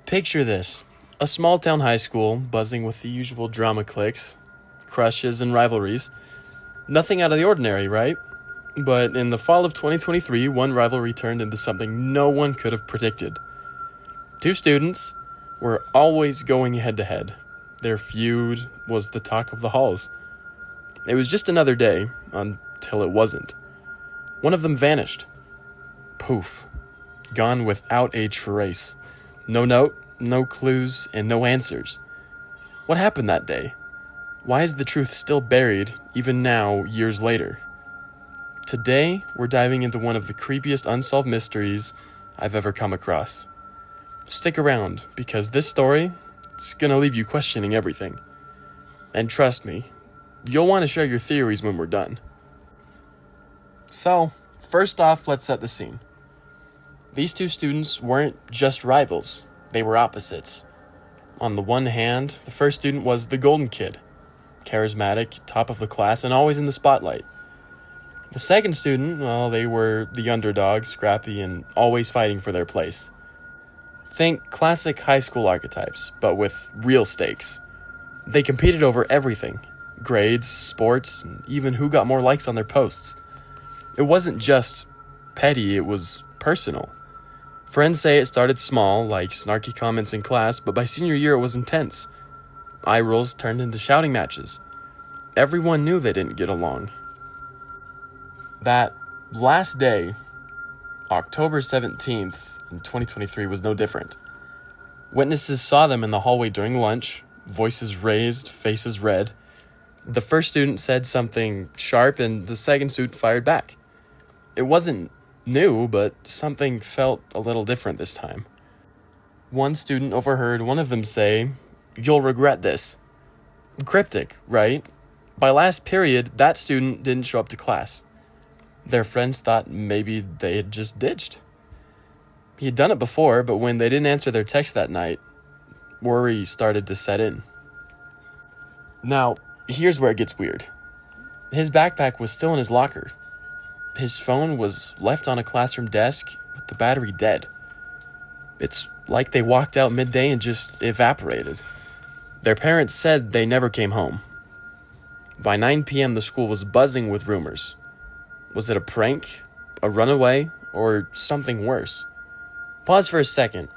Picture this: a small town high school buzzing with the usual drama cliques, crushes, and rivalries. Nothing out of the ordinary, right? But in the fall of 2023, one rivalry turned into something no one could have predicted. Two students were always going head to head. Their feud was the talk of the halls. It was just another day until it wasn't. One of them vanished. Poof. Gone without a trace. No note, no clues, and no answers. What happened that day? Why is the truth still buried, even now, years later? Today, we're diving into one of the creepiest unsolved mysteries I've ever come across. Stick around, because this story is going to leave you questioning everything. And trust me, you'll want to share your theories when we're done. So, first off, let's set the scene. These two students weren't just rivals, they were opposites. On the one hand, the first student was the golden kid, charismatic, top of the class, and always in the spotlight. The second student, well, they were the underdog, scrappy, and always fighting for their place. Think classic high school archetypes, but with real stakes. They competed over everything: grades, sports, and even who got more likes on their posts. It wasn't just petty, it was personal. Friends say it started small, like snarky comments in class, but by senior year it was intense. Eye rolls turned into shouting matches. Everyone knew they didn't get along. That last day, October 17th in 2023, was no different. Witnesses saw them in the hallway during lunch, voices raised, faces red. The first student said something sharp and the second student fired back. It wasn't new, but something felt a little different this time. One student overheard one of them say, "You'll regret this." Cryptic, right? By last period, that student didn't show up to class. Their friends thought maybe they had just ditched. He had done it before, but when they didn't answer their text that night, worry started to set in. Now, here's where it gets weird. His backpack was still in his locker. His phone was left on a classroom desk with the battery dead. It's like they walked out midday and just evaporated. Their parents said they never came home. By 9 p.m., the school was buzzing with rumors. Was it a prank, a runaway, or something worse? Pause for a second.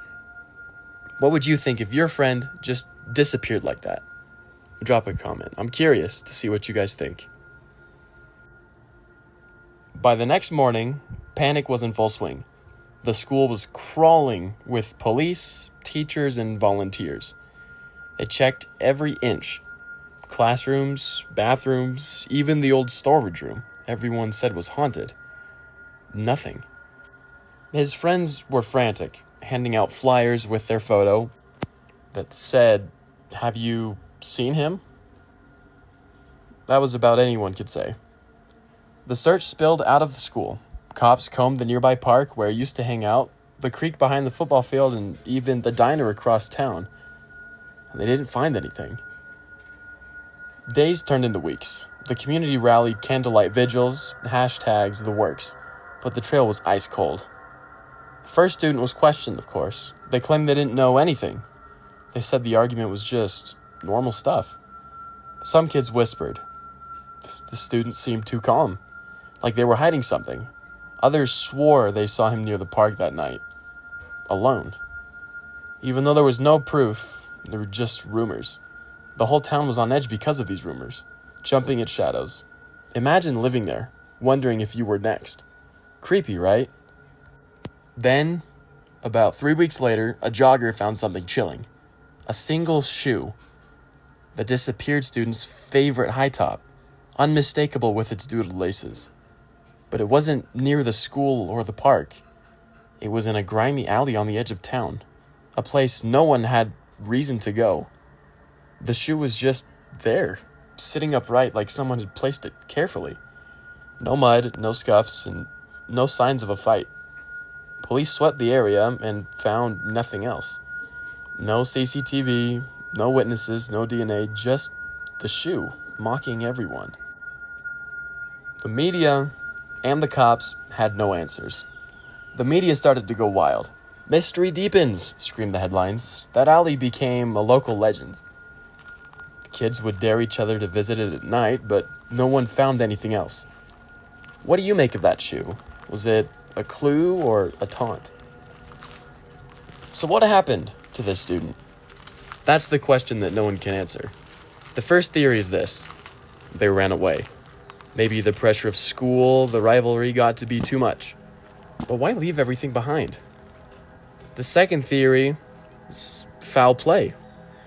What would you think if your friend just disappeared like that? Drop a comment. I'm curious to see what you guys think. By the next morning, panic was in full swing. The school was crawling with police, teachers, and volunteers. They checked every inch. Classrooms, bathrooms, even the old storage room everyone said was haunted. Nothing. His friends were frantic, handing out flyers with their photo that said, "Have you seen him?" That was about anyone could say. The search spilled out of the school. Cops combed the nearby park where he used to hang out, the creek behind the football field, and even the diner across town. And they didn't find anything. Days turned into weeks. The community rallied candlelight vigils, hashtags, the works, but the trail was ice cold. The first student was questioned, of course. They claimed they didn't know anything. They said the argument was just normal stuff. Some kids whispered. The students seemed too calm, like they were hiding something. Others swore they saw him near the park that night, alone. Even though there was no proof, there were just rumors. The whole town was on edge because of these rumors, jumping at shadows. Imagine living there, wondering if you were next. Creepy, right? Then, about 3 weeks later, a jogger found something chilling. A single shoe. The disappeared student's favorite high top, unmistakable with its doodled laces. But it wasn't near the school or the park. It was in a grimy alley on the edge of town, a place no one had reason to go. The shoe was just there, sitting upright like someone had placed it carefully. No mud, no scuffs, and no signs of a fight. Police swept the area and found nothing else. No CCTV, no witnesses, no DNA, just the shoe, mocking everyone. The media and the cops had no answers. The media started to go wild. "Mystery deepens," screamed the headlines. That alley became a local legend. Kids would dare each other to visit it at night, but no one found anything else. What do you make of that shoe? Was it a clue or a taunt? So what happened to this student? That's the question that no one can answer. The first theory is this: they ran away. Maybe the pressure of school, the rivalry got to be too much. But why leave everything behind? The second theory is foul play.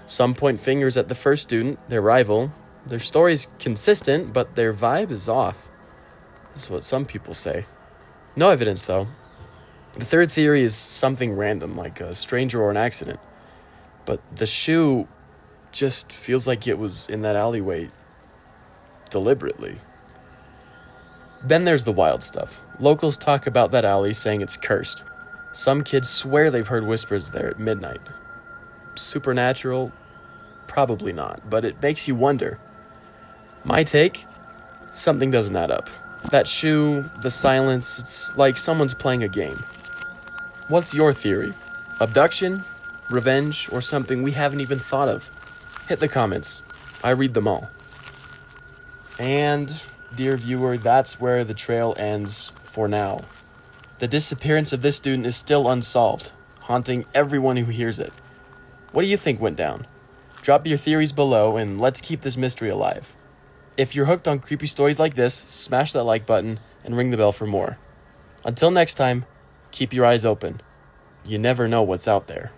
Some point fingers at the first student, their rival. Their story's consistent, but their vibe is off. This is what some people say. No evidence, though. The third theory is something random, like a stranger or an accident. But the shoe just feels like it was in that alleyway deliberately. Then there's the wild stuff. Locals talk about that alley, saying it's cursed. Some kids swear they've heard whispers there at midnight. Supernatural? Probably not, but it makes you wonder. My take? Something doesn't add up. That shoe, the silence, it's like someone's playing a game. What's your theory? Abduction? Revenge? Or something we haven't even thought of? Hit the comments. I read them all. And, dear viewer, that's where the trail ends for now. The disappearance of this student is still unsolved, haunting everyone who hears it. What do you think went down? Drop your theories below and let's keep this mystery alive. If you're hooked on creepy stories like this, smash that like button and ring the bell for more. Until next time, keep your eyes open. You never know what's out there.